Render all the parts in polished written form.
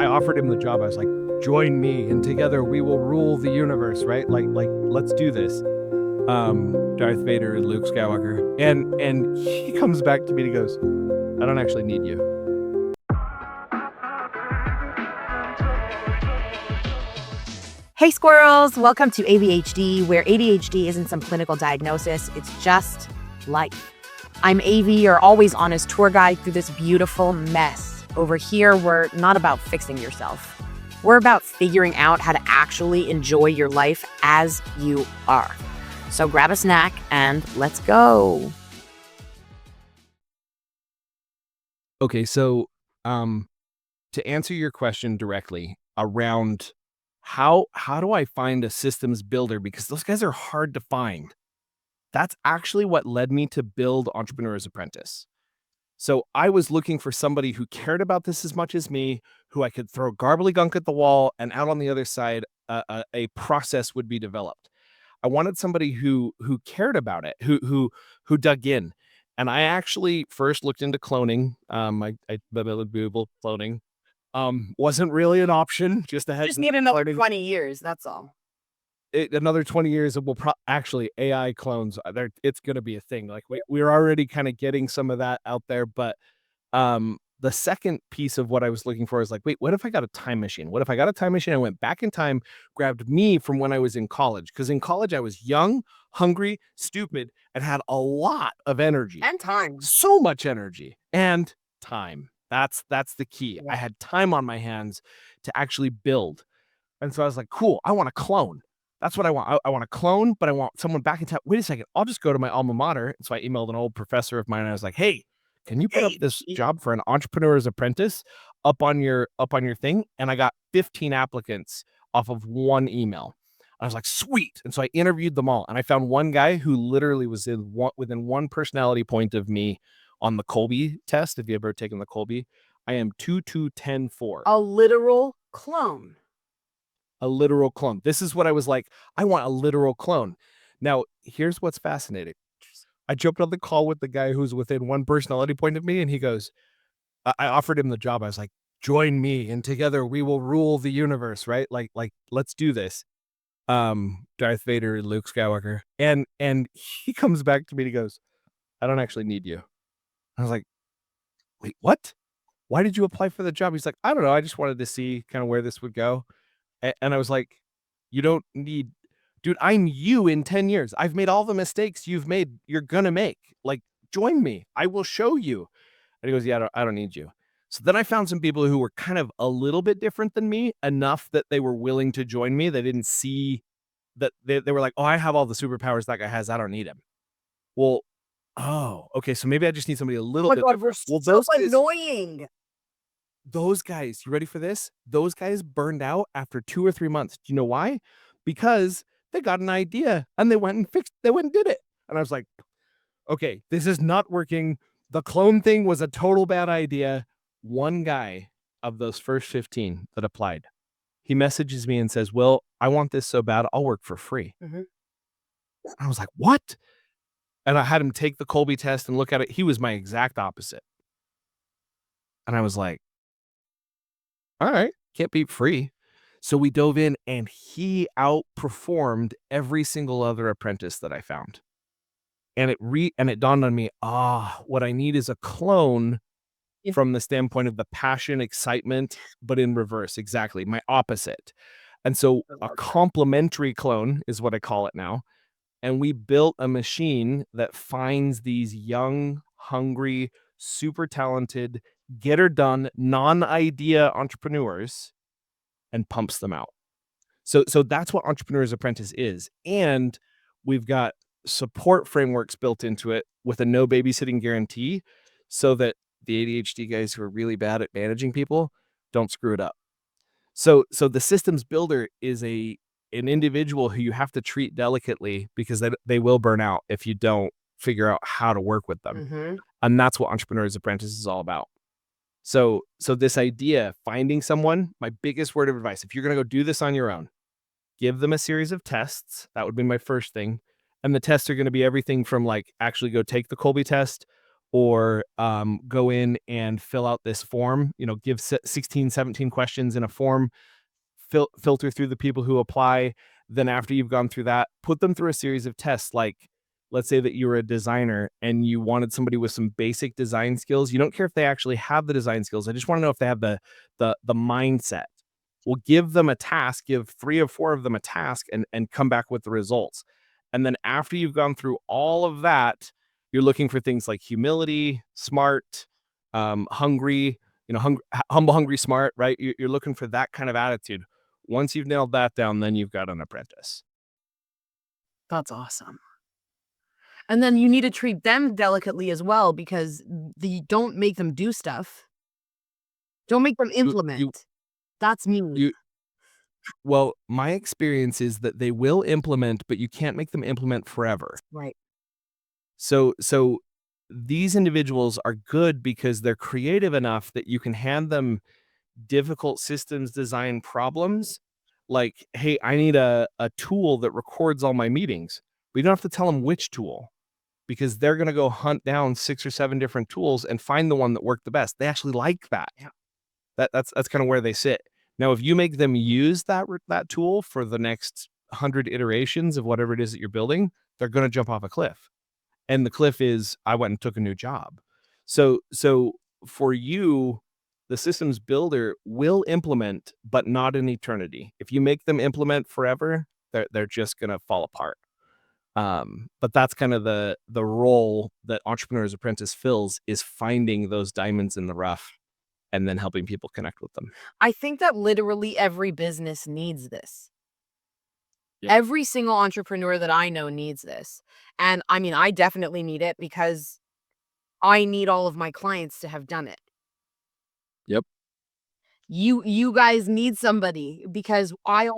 I offered him the job. I was like, join me and together we will rule the universe, right? Like let's do this. Darth Vader and Luke Skywalker. And he comes back to me and he goes, I don't actually need you. Hey squirrels, welcome to ADHD, where ADHD isn't some clinical diagnosis, it's just life. I'm AV, your always honest tour guide through this beautiful mess. Over here, we're not about fixing yourself. We're about figuring out how to actually enjoy your life as you are. So grab a snack and let's go. Okay, so to answer your question directly around how do I find a systems builder, because those guys are hard to find. That's actually what led me to build Entrepreneur's Apprentice. So I was looking for somebody who cared about this as much as me, who I could throw garbly-gunk at the wall, and out on the other side, a process would be developed. I wanted somebody who cared about it, who dug in. And I actually first looked into cloning. Cloning wasn't really an option. Just need another 20 years, that's all. Another 20 years will actually AI clones. It's going to be a thing. Like we're already kind of getting some of that out there. But the second piece of what I was looking for is like, wait, what if I got a time machine? What if I got a time machine? I went back in time, grabbed me from when I was in college. Because in college, I was young, hungry, stupid, and had a lot of energy. And time. So much energy and time. That's the key. Yeah. I had time on my hands to actually build. And so I was like, cool, I want a clone. That's what I want. I want a clone, but I want someone back in time. Wait a second, I'll just go to my alma mater. And so I emailed an old professor of mine and I was like, hey, can you put up this job for an entrepreneur's apprentice up on your thing? And I got 15 applicants off of one email. I was like, sweet. And so I interviewed them all. And I found one guy who literally was within one personality point of me on the Kolby test. If you ever taken the Kolby, I am 2-2-10-4. A literal clone. A literal clone. This is what I was like. I want a literal clone. Now, here's what's fascinating. I jumped on the call with the guy who's within one personality point of me, and he goes, I offered him the job. I was like, join me, and together we will rule the universe, right? Like, let's do this. Darth Vader, Luke Skywalker. And he comes back to me and he goes, I don't actually need you. I was like, wait, what? Why did you apply for the job? He's like, I don't know. I just wanted to see kind of where this would go. And I was like, you don't need, dude, I'm you in 10 years. I've made all the mistakes you've made, you're going to make. Like, join me. I will show you. And he goes, yeah, I don't need you. So then I found some people who were kind of a little bit different than me, enough that they were willing to join me. They didn't see that they were like, oh, I have all the superpowers that guy has. I don't need him. Well, oh, okay. So maybe I just need somebody a little bit. Oh my God, we're so annoying. Those guys, you ready for this? Those guys burned out after 2 or 3 months. Do you know why? Because they got an idea and they went and did it. And I was like, okay, this is not working. The clone thing was a total bad idea. One guy of those first 15 that applied, he messages me and says, Will, I want this so bad, I'll work for free. Mm-hmm. I was like, what? And I had him take the Kolby test and look at it. He was my exact opposite. And I was like, all right, can't beat free. So we dove in and he outperformed every single other apprentice that I found. And it dawned on me, what I need is a clone from the standpoint of the passion, excitement, but in reverse. Exactly. My opposite. And so a complementary clone is what I call it now. And we built a machine that finds these young, hungry, super talented, get her done, non-idea entrepreneurs and pumps them out. So that's what Entrepreneur's Apprentice is. And we've got support frameworks built into it with a no babysitting guarantee so that the ADHD guys who are really bad at managing people don't screw it up. So the systems builder is an individual who you have to treat delicately because they will burn out if you don't figure out how to work with them. Mm-hmm. And that's what Entrepreneur's Apprentice is all about. So this idea, finding someone, my biggest word of advice, if you're going to go do this on your own, give them a series of tests. That would be my first thing. And the tests are going to be everything from like actually go take the Kolby test or go in and fill out this form, give 16, 17 questions in a form, filter through the people who apply. Then after you've gone through that, put them through a series of tests. Like, let's say that you were a designer and you wanted somebody with some basic design skills. You don't care if they actually have the design skills. I just want to know if they have the mindset. We'll give them a task, give 3 or 4 of them a task, and come back with the results. And then after you've gone through all of that, you're looking for things like humility, smart, hungry, humble, hungry, smart, right? You're looking for that kind of attitude. Once you've nailed that down, then you've got an apprentice. That's awesome. And then you need to treat them delicately as well, because don't make them do stuff. Don't make them implement. That's me. Well, my experience is that they will implement, but you can't make them implement forever. Right. So these individuals are good because they're creative enough that you can hand them difficult systems design problems. Like, hey, I need a tool that records all my meetings. We don't have to tell them which tool, because they're going to go hunt down 6 or 7 different tools and find the one that worked the best. They actually like that. Yeah. That's kind of where they sit. Now, if you make them use that tool for the next 100 iterations of whatever it is that you're building, they're going to jump off a cliff. And the cliff is, I went and took a new job. So for you, the systems builder will implement, but not in eternity. If you make them implement forever, they're just going to fall apart. But that's kind of the role that Entrepreneur's Apprentice fills, is finding those diamonds in the rough and then helping people connect with them. I think that literally every business needs this. Yeah. Every single entrepreneur that I know needs this. And I mean, I definitely need it because I need all of my clients to have done it. Yep. You guys need somebody, because I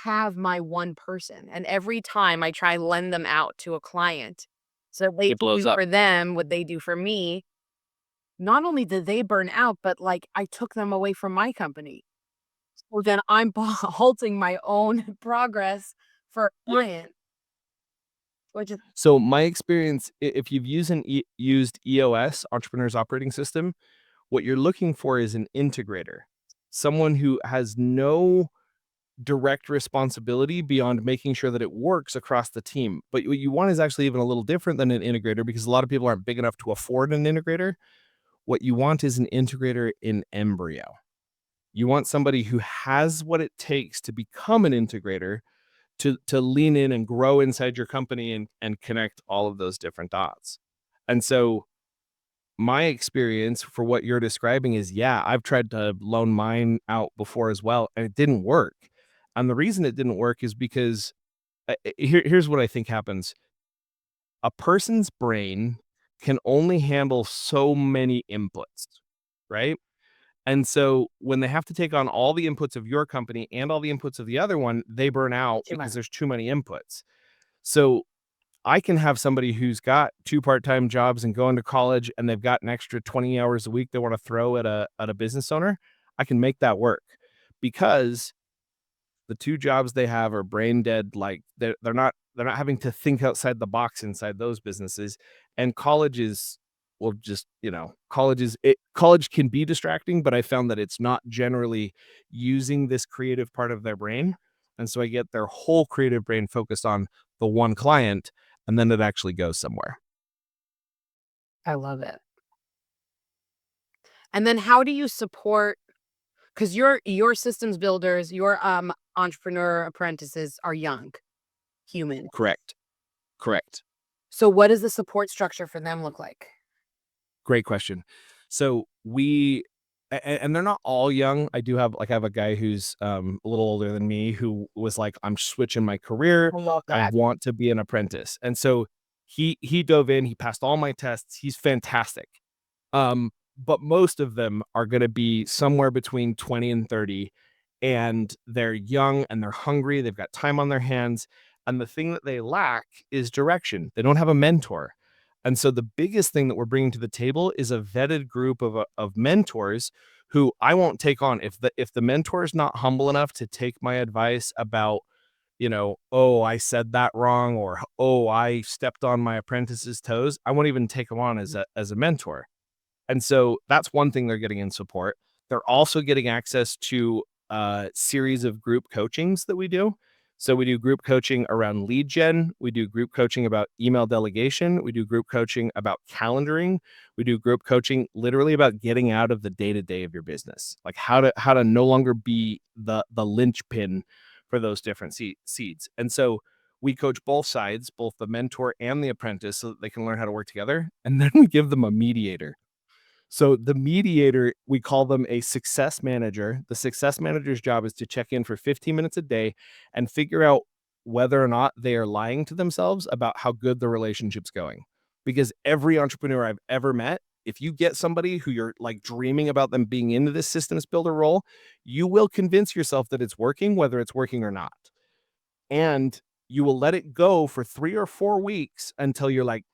have my one person, and every time I try lend them out to a client so they It blows do up. for them what they do for me, not only did they burn out, but like I took them away from my company. So then I'm halting my own progress for a client, which is So my experience, if you've used EOS, Entrepreneur's Operating System, what you're looking for is an integrator, someone who has no direct responsibility beyond making sure that it works across the team. But what you want is actually even a little different than an integrator, because a lot of people aren't big enough to afford an integrator. What you want is an integrator in embryo. You want somebody who has what it takes to become an integrator, to lean in and grow inside your company and connect all of those different dots. And so my experience for what you're describing is, yeah, I've tried to loan mine out before as well, and it didn't work. And the reason it didn't work is because here's what I think happens. A person's brain can only handle so many inputs, right? And so when they have to take on all the inputs of your company and all the inputs of the other one, they burn out too because much. there's too many inputs. So I can have somebody who's got 2 part-time jobs and going to college, and they've got an extra 20 hours a week they want to throw at a business owner. I can make that work, because the 2 jobs they have are brain dead. Like, they're not having to think outside the box inside those businesses. And college is, well, just, college can be distracting, but I found that it's not generally using this creative part of their brain. And so I get their whole creative brain focused on the one client, and then it actually goes somewhere. I love it. And then how do you support, because your systems builders, your entrepreneur apprentices are young humans. Correct. Correct. So what does the support structure for them look like? Great question. So and they're not all young. I have a guy who's a little older than me, who was like, I'm switching my career. I love I that. want to be an apprentice. And so he dove in, he passed all my tests. He's fantastic. But most of them are going to be somewhere between 20 and 30, and they're young and they're hungry. They've got time on their hands. And the thing that they lack is direction. They don't have a mentor. And so the biggest thing that we're bringing to the table is a vetted group of mentors who I won't take on. If the mentor is not humble enough to take my advice about oh, I said that wrong, or oh, I stepped on my apprentice's toes, I won't even take them on as a mentor. And so that's one thing they're getting in support. They're also getting access to a series of group coachings that we do. So we do group coaching around lead gen. We do group coaching about email delegation. We do group coaching about calendaring. We do group coaching literally about getting out of the day-to-day of your business, like how to no longer be the linchpin for those different seeds. And so we coach both sides, both the mentor and the apprentice, so that they can learn how to work together. And then we give them a mediator. So the mediator, we call them a success manager. The success manager's job is to check in for 15 minutes a day and figure out whether or not they are lying to themselves about how good the relationship's going. Because every entrepreneur I've ever met, if you get somebody who you're like dreaming about them being into this systems builder role, you will convince yourself that it's working, whether it's working or not. And you will let it go for 3 or 4 weeks until you're like,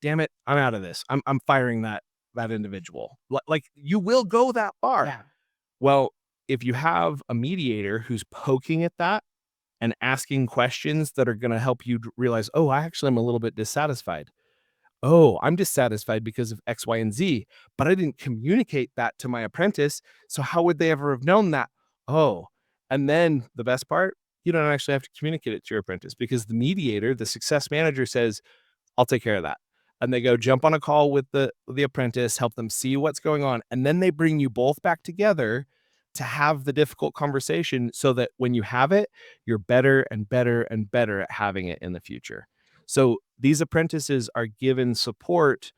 damn it, I'm out of this. I'm firing that individual. Like you will go that far. Yeah. Well, if you have a mediator who's poking at that and asking questions that are going to help you realize, oh, I actually am a little bit dissatisfied. Oh, I'm dissatisfied because of X, Y, and Z, but I didn't communicate that to my apprentice. So how would they ever have known that? Oh, and then the best part, you don't actually have to communicate it to your apprentice because the mediator, the success manager says, I'll take care of that. And they go jump on a call with the apprentice, help them see what's going on, and then they bring you both back together to have the difficult conversation so that when you have it, you're better and better and better at having it in the future. So these apprentices are given support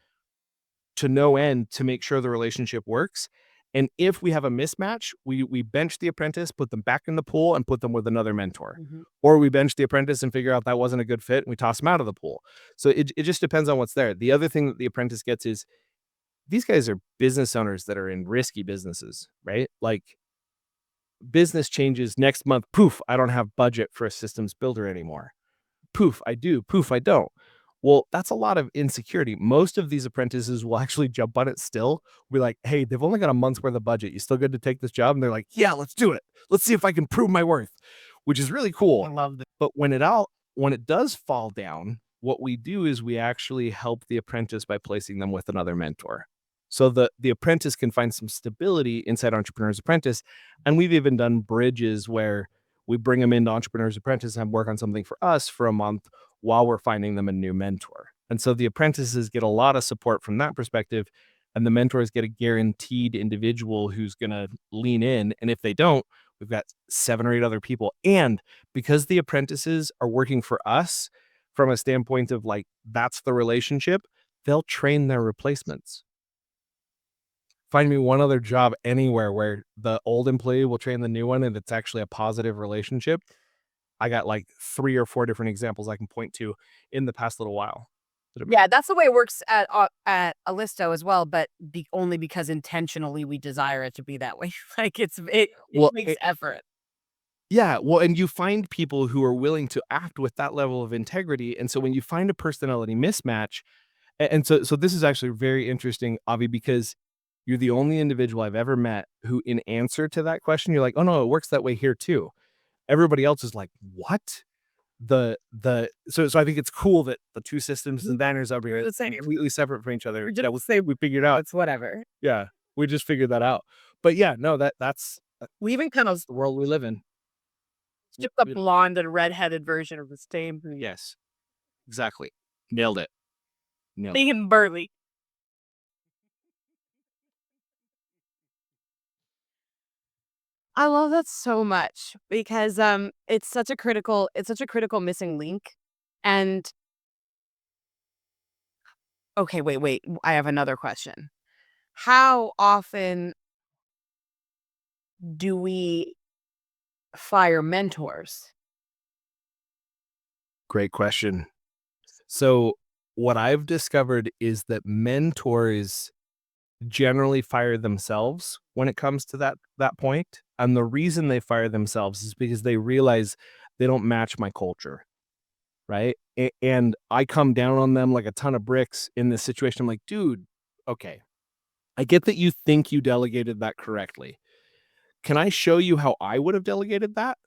to no end to make sure the relationship works. And if we have a mismatch, we bench the apprentice, put them back in the pool, and put them with another mentor. Mhm. Or we bench the apprentice and figure out that wasn't a good fit, and we toss them out of the pool. So it just depends on what's there. The other thing that the apprentice gets is these guys are business owners that are in risky businesses, right? Like business changes next month. Poof, I don't have budget for a systems builder anymore. Poof, I do. Poof, I don't. Well, that's a lot of insecurity. Most of these apprentices will actually jump on it still. Be like, hey, they've only got a month's worth of budget. You still good to take this job? And they're like, yeah, let's do it. Let's see if I can prove my worth, which is really cool. I love that. But when it does fall down, what we do is we actually help the apprentice by placing them with another mentor. So the apprentice can find some stability inside Entrepreneur's Apprentice. And we've even done bridges where we bring them into Entrepreneur's Apprentice and work on something for us for a month while we're finding them a new mentor. And so the apprentices get a lot of support from that perspective, and the mentors get a guaranteed individual who's going to lean in. And if they don't, we've got 7 or 8 other people. And because the apprentices are working for us from a standpoint of like, that's the relationship, they'll train their replacements. Find me one other job anywhere where the old employee will train the new one and it's actually a positive relationship. I got like 3 or 4 different examples I can point to in the past little while. Yeah, that's the way it works at Alisto as well, but only because intentionally we desire it to be that way. Like it Well, makes effort. yeah, well, and you find people who are willing to act with that level of integrity. And so when you find a personality mismatch, and so this is actually very interesting, Avi, because you're the only individual I've ever met who, in answer to that question, you're like, oh no, it works that way here too. Everybody else is like, what? So I think it's cool that the two systems and banners over here The are same. completely separate from each other. We're just Yeah, the same. we figured out. It's whatever. Yeah, we just figured that out. But yeah, no, that's We even kind of the world we live in. skipped the blonde and redheaded version of the same. Yes, exactly. Nailed it. Nailed it. Being burly. I love that so much because it's such a critical missing link. And okay, wait. I have another question. How often do we fire mentors? Great question. So what I've discovered is that mentors generally fire themselves when it comes to that point. And the reason they fire themselves is because they realize they don't match my culture, right? And I come down on them like a ton of bricks in this situation. I'm like, dude, okay, I get that you think you delegated that correctly. Can I show you how I would have delegated that?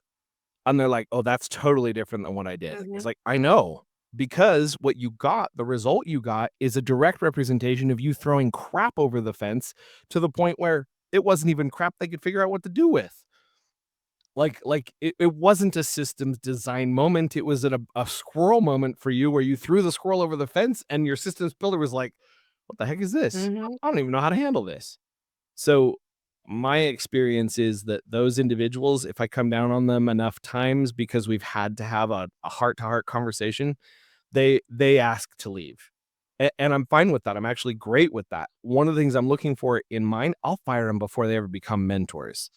And they're like, "Oh, that's totally different than what I did." It's Mhm. like, "I know, because what you got, the result you got is a direct representation of you throwing crap over the fence to the point where it wasn't even crap they could figure out what to do with." It wasn't a systems design moment, it was a squirrel moment for you where you threw the squirrel over the fence and your systems builder was like, "What the heck is this? Mhm. I don't even know how to handle this." So, my experience is that those individuals, if I come down on them enough times because we've had to have a heart-to-heart conversation, they ask to leave. And I'm fine with that, I'm actually great with that. One of the things I'm looking for in mine, I'll fire them before they ever become mentors.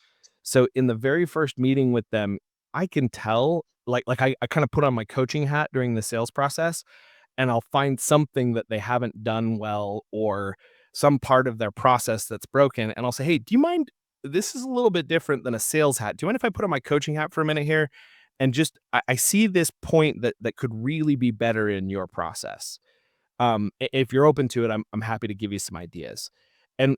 So, in the very first meeting with them, I can tell, I kinda put on my coaching hat during the sales process, and I'll find something that they haven't done well or some part of their process that's broken, and I'll say, "Hey, do you mind, this is a little bit different than a sales hat. Do you mind if I put on my coaching hat for a minute here? And just I see this point that could really be better in your process. If you're open to it, I'm happy to give you some ideas." And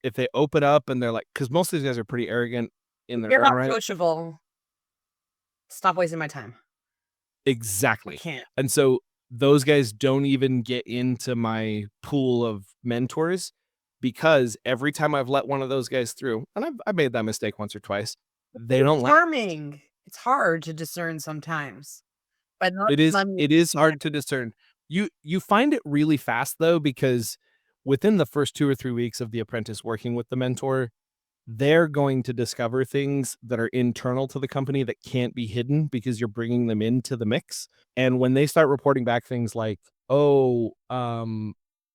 if they open up and they're like, because most of these guys are pretty arrogant in their You're own not right. coachable. Stop wasting my time. I Exactly. can't. And so those guys don't even get into my pool of mentors because every time I've let one of those guys through, and I made that mistake once or twice, they It's don't la charming. It's hard to discern sometimes, but not some. it is hard to discern. You find it really fast though, because within the first 2 or 3 weeks of the apprentice working with the mentor, they're going to discover things that are internal to the company that can't be hidden because you're bringing them into the mix. And when they start reporting back things like, "Oh,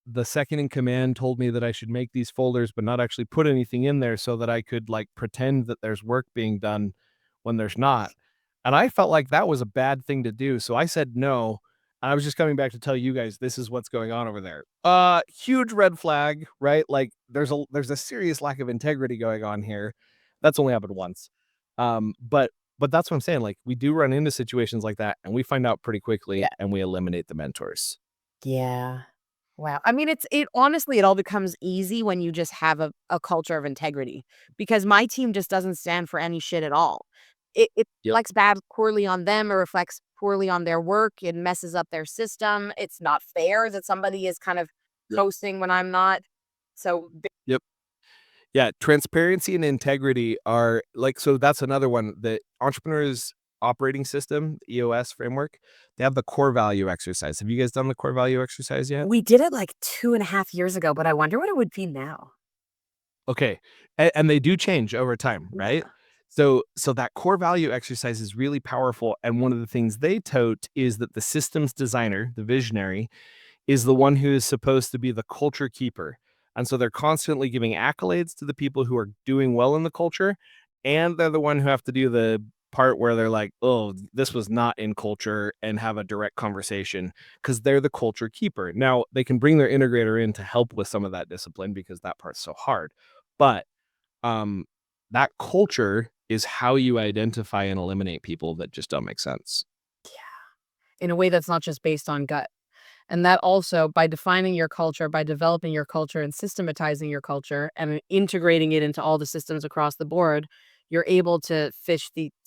the second in command told me that I should make these folders, but not actually put anything in there so that I could like pretend that there's work being done when there's not." And I felt like that was a bad thing to do. So I said no. And I was just coming back to tell you guys this is what's going on over there. Huge red flag, right? Like there's a serious lack of integrity going on here. That's only happened once. But that's what I'm saying, like, we do run into situations like that, and we find out pretty quickly, Yeah. and we eliminate the mentors. Yeah. Wow. I mean, it honestly, it all becomes easy when you just have a culture of integrity because my team just doesn't stand for any shit at all. It Yep, reflects bad poorly on them. It reflects poorly on their work. It messes up their system. It's not fair that somebody is kind of yep, coasting when I'm not. So, yep. Yeah, transparency and integrity are like, so that's another one, the entrepreneur's operating system, EOS framework, they have the core value exercise. Have you guys done the core value exercise yet? we did it like 2.5 years ago, but I wonder what it would be now. Okay, and they do change over time, right? Yeah. So that core value exercise is really powerful, and one of the things they tote is that the systems designer, the visionary, is the one who is supposed to be the culture keeper. And so they're constantly giving accolades to the people who are doing well in the culture, and they're the one who have to do the part where they're like, "Oh, this was not in culture," and have a direct conversation because they're the culture keeper. Now, they can bring their integrator in to help with some of that discipline because that part's so hard. But um that culture is how you identify and eliminate people that just don't make sense. In a way that's not just based on gut. And that also, by defining your culture, by developing your culture and systematizing your culture and integrating it into all the systems across the board, you're able to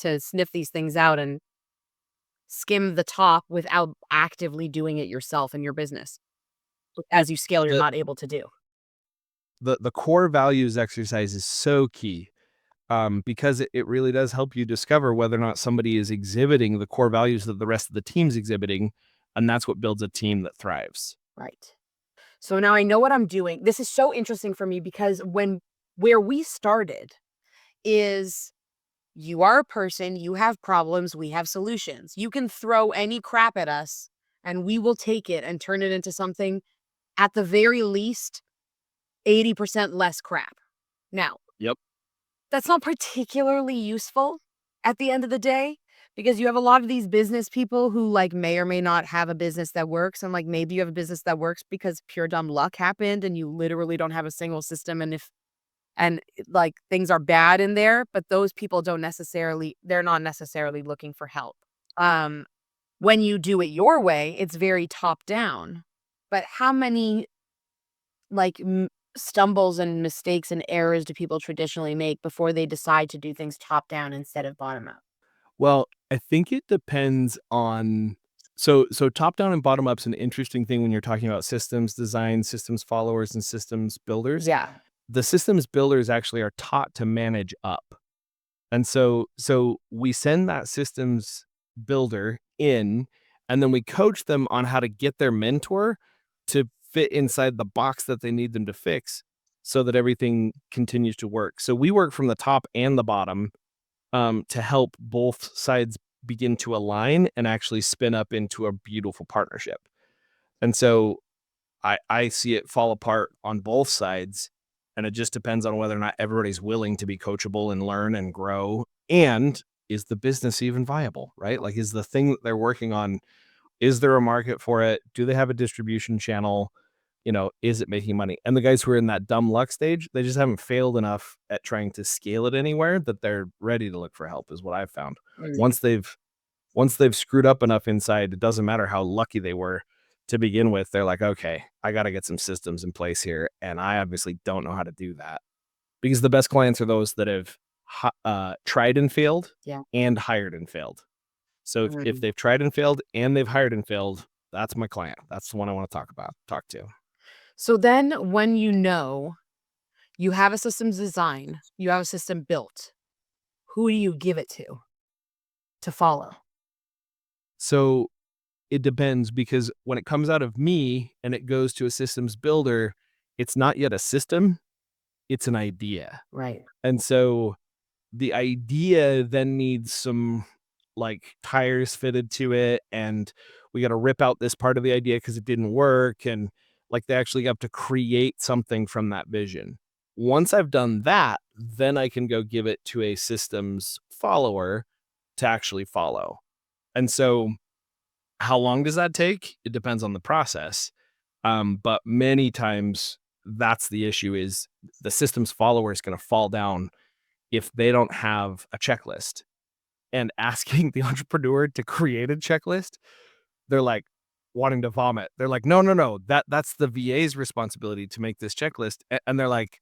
to sniff these things out and skim the top without actively doing it yourself in your business. As you scale, you're The not able to do. the core values exercise is so key, because it really does help you discover whether or not somebody is exhibiting the core values that the rest of the team's exhibiting, and that's what builds a team that thrives. Right. So now I know what I'm doing. This is so interesting for me because where we started is you are a person, you have problems, we have solutions. You can throw any crap at us and we will take it and turn it into something at the very least 80% less crap. Now, Yep. that's not particularly useful at the end of the day because you have a lot of these business people who like may or may not have a business that works and like maybe you have a business that works because pure dumb luck happened and you literally don't have a single system like things are bad in there, but those people don't necessarily they're not necessarily looking for help. Um when you do it your way, it's very top down. But how many like stumbles and mistakes and errors do people traditionally make before they decide to do things top down instead of bottom up? Well, I think it depends on so top down and bottom up's an interesting thing when you're talking about systems design, systems followers, and systems builders. Yeah. The systems builders actually are taught to manage up. And so we send that systems builder in, and then we coach them on how to get their mentor to fit inside the box that they need them to fix so that everything continues to work. So we work from the top and the bottom to help both sides begin to align and actually spin up into a beautiful partnership. And so I see it fall apart on both sides. And it just depends on whether or not everybody's willing to be coachable and learn and grow. And is the business even viable, right? Like, is the thing that they're working on, is there a market for it? Do they have a distribution channel? Is it making money? And the guys who are in that dumb luck stage, they just haven't failed enough at trying to scale it anywhere that they're ready to look for help, is what I've found. Mm. Once they've screwed up enough inside, it doesn't matter how lucky they were to begin with. They're like, okay, I got to get some systems in place here. And I obviously don't know how to do that, because the best clients are those that have tried and failed Yeah. and hired and failed. So if Mhm. they've tried and failed and they've hired and failed, that's my client. That's the one I want to talk to. So then when you have a systems design, you have a system built, who do you give it to follow? So it depends, because when it comes out of me and it goes to a systems builder, it's not yet a system, it's an idea. Right. And so the idea then needs some like tires fitted to it, and we got to rip out this part of the idea because it didn't work. And like, they actually have to create something from that vision. Once I've done that, then I can go give it to a systems follower to actually follow. And so how long does that take? It depends on the process. But many times that's the issue, is the systems follower is going to fall down if they don't have a checklist. And asking the entrepreneur to create a checklist, they're like wanting to vomit. They're like, no, that's the VA's responsibility to make this checklist. And they're like,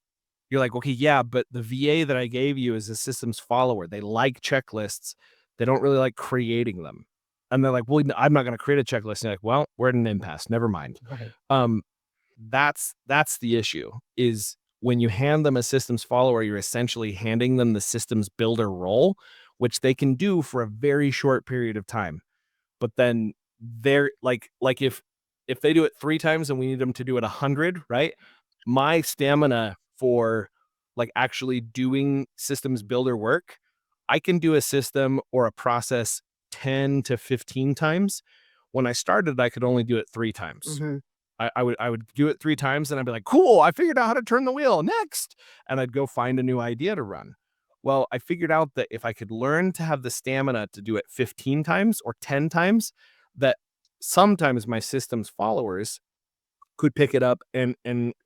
you're like, okay, yeah, but the VA that I gave you is a systems follower. They like checklists. They don't really like creating them. And they're like, well, I'm not going to create a checklist. And you're like, well, we're at an impasse. Never mind. Right. That's the issue, is when you hand them a systems follower, you're essentially handing them the systems builder role, which they can do for a very short period of time. But then they're like if they do it 3 times and we need them to do it 100, right? My stamina for like actually doing systems builder work, I can do a system or a process 10 to 15 times. When I started, I could only do it 3 times. Mhm. I would do it 3 times and I'd be like, cool, I figured out how to turn the wheel next. And I'd go find a new idea to run. Well, I figured out that if I could learn to have the stamina to do it 15 times or 10 times, that sometimes my systems followers could pick it up and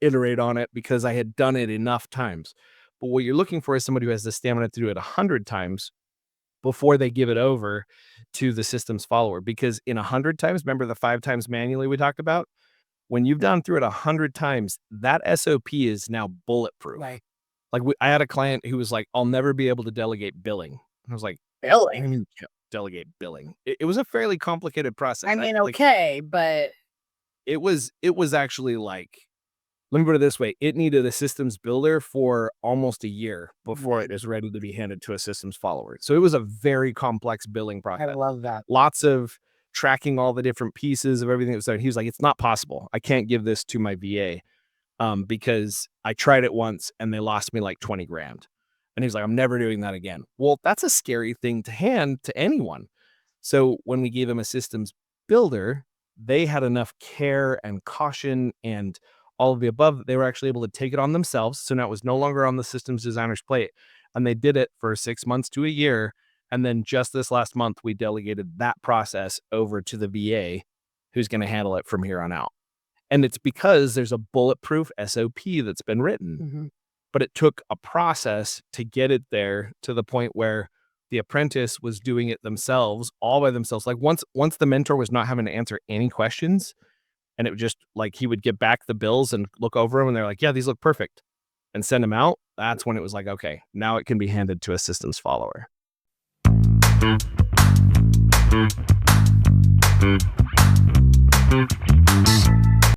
iterate on it because I had done it enough times. But what you're looking for is somebody who has the stamina to do it 100 times before they give it over to the systems follower. Because in 100 times, remember the 5 times manually we talked about? When you've gone through it 100 times, that SOP is now bulletproof. Right. Like, I had a client who was like, I'll never be able to delegate billing. I was like, what do you Billing. mean delegate billing? It was a fairly complicated process. I mean, Like, okay, but it was actually like, let me put it this way. It needed a systems builder for almost a year before it is ready to be handed to a systems follower. So it was a very complex billing I process. love that. Lots of tracking all the different pieces of everything that was there. He was like, it's not possible. I can't give this to my VA because I tried it once and they lost me like 20 grand. And he's like, I'm never doing that again. Well, that's a scary thing to hand to anyone. So when we gave him a systems builder, they had enough care and caution and all of the above that they were actually able to take it on themselves. So now it was no longer on the systems designer's plate. And they did it for 6 months to a year. And then just this last month, we delegated that process over to the VA who's going to handle it from here on out. And it's because there's a bulletproof SOP that's been written. Mhm. But it took a process to get it there to the point where the apprentice was doing it themselves, all by themselves. Like once the mentor was not having to answer any questions, and it would just like he would get back the bills and look over them, and they're like, yeah, these look perfect, and send them out. That's when it was like, okay, now it can be handed to a systems follower.